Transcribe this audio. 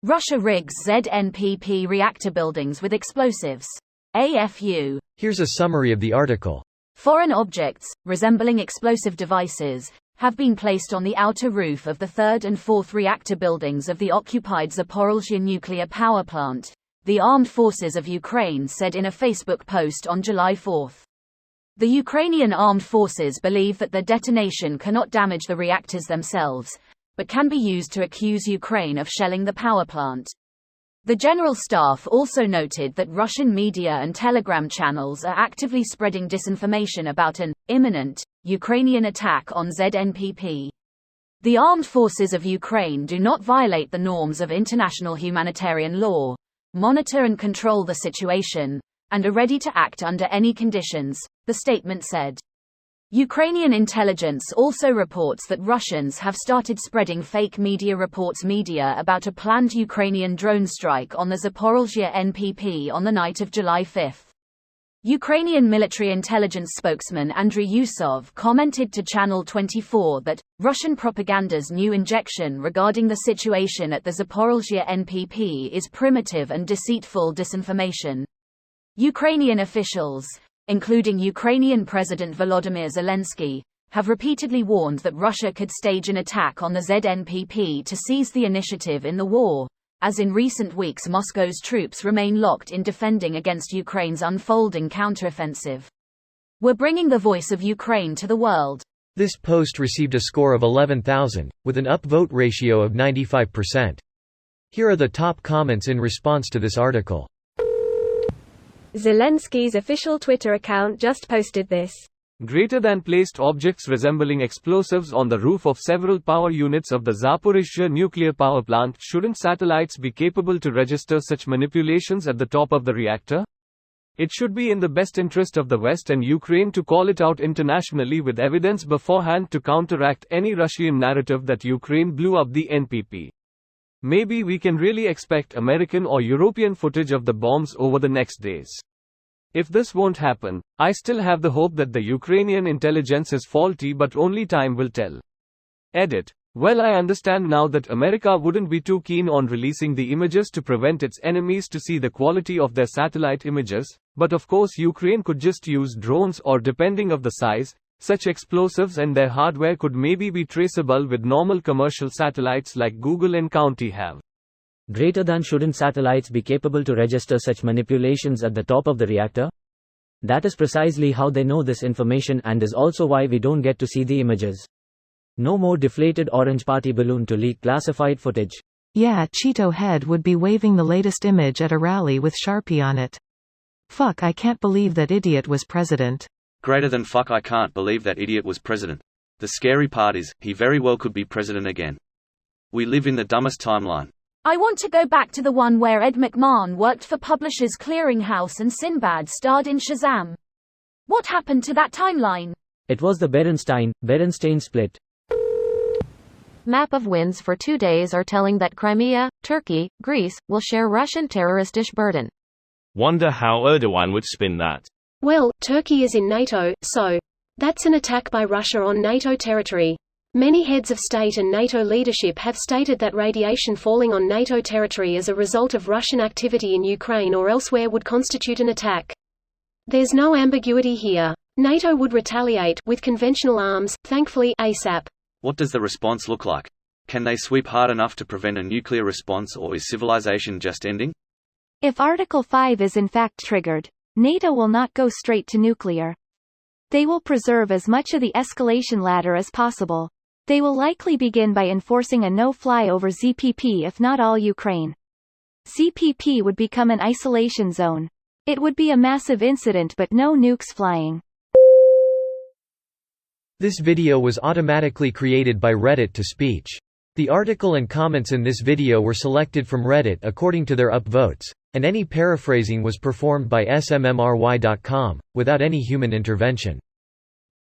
Russia rigs ZNPP reactor buildings with explosives. AFU. Here's a summary of the article. Foreign objects, resembling explosive devices, have been placed on the outer roof of the third and fourth reactor buildings of the occupied Zaporizhzhia nuclear power plant, the Armed Forces of Ukraine said in a Facebook post on July 4. The Ukrainian armed forces believe that the detonation cannot damage the reactors themselves, but can be used to accuse Ukraine of shelling the power plant. The General Staff also noted that Russian media and Telegram channels are actively spreading disinformation about an imminent Ukrainian attack on ZNPP. The armed forces of Ukraine do not violate the norms of international humanitarian law, monitor and control the situation, and are ready to act under any conditions, the statement said. Ukrainian intelligence also reports that Russians have started spreading fake media reports about a planned Ukrainian drone strike on the Zaporizhzhia NPP on the night of July 5. Ukrainian military intelligence spokesman Andriy Yusov commented to Channel 24 that Russian propaganda's new injection regarding the situation at the Zaporizhzhia NPP is primitive and deceitful disinformation. Ukrainian officials, including Ukrainian President Volodymyr Zelensky, have repeatedly warned that Russia could stage an attack on the ZNPP to seize the initiative in the war, as in recent weeks Moscow's troops remain locked in defending against Ukraine's unfolding counteroffensive. We're bringing the voice of Ukraine to the world. This post received a score of 11,000, with an upvote ratio of 95%. Here are the top comments in response to this article. Zelensky's official Twitter account just posted this. Greater than placed objects resembling explosives on the roof of several power units of the Zaporizhzhia nuclear power plant. Shouldn't satellites be capable to register such manipulations at the top of the reactor? It should be in the best interest of the West and Ukraine to call it out internationally with evidence beforehand to counteract any Russian narrative that Ukraine blew up the NPP. Maybe we can really expect American or European footage of the bombs over the next days. If this won't happen, I still have the hope that the Ukrainian intelligence is faulty, but only time will tell. Edit. Well, I understand now that America wouldn't be too keen on releasing the images to prevent its enemies to see the quality of their satellite images, but of course Ukraine could just use drones, or depending of the size, such explosives and their hardware could maybe be traceable with normal commercial satellites like Google and County have. Greater than shouldn't satellites be capable to register such manipulations at the top of the reactor? That is precisely how they know this information, and is also why we don't get to see the images. No more deflated orange party balloon to leak classified footage. Yeah, Cheeto Head would be waving the latest image at a rally with Sharpie on it. Fuck, I can't believe that idiot was president. Greater than fuck, I can't believe that idiot was president. The scary part is, he very well could be president again. We live in the dumbest timeline. I want to go back to the one where Ed McMahon worked for Publishers Clearinghouse and Sinbad starred in Shazam. What happened to that timeline? It was the Berenstain split. Map of wins for 2 days are telling that Crimea, Turkey, Greece, will share Russian terrorist-ish burden. Wonder how Erdogan would spin that. Well, Turkey is in NATO, so that's an attack by Russia on NATO territory. Many heads of state and NATO leadership have stated that radiation falling on NATO territory as a result of Russian activity in Ukraine or elsewhere would constitute an attack. There's no ambiguity here. NATO would retaliate with conventional arms, thankfully, ASAP. What does the response look like? Can they sweep hard enough to prevent a nuclear response, or is civilization just ending? If Article 5 is in fact triggered, NATO will not go straight to nuclear. They will preserve as much of the escalation ladder as possible. They will likely begin by enforcing a no-fly over ZPP, if not all Ukraine. ZPP would become an isolation zone. It would be a massive incident, but no nukes flying. This video was automatically created by Reddit to speech. The article and comments in this video were selected from Reddit according to their upvotes, and any paraphrasing was performed by smmry.com, without any human intervention.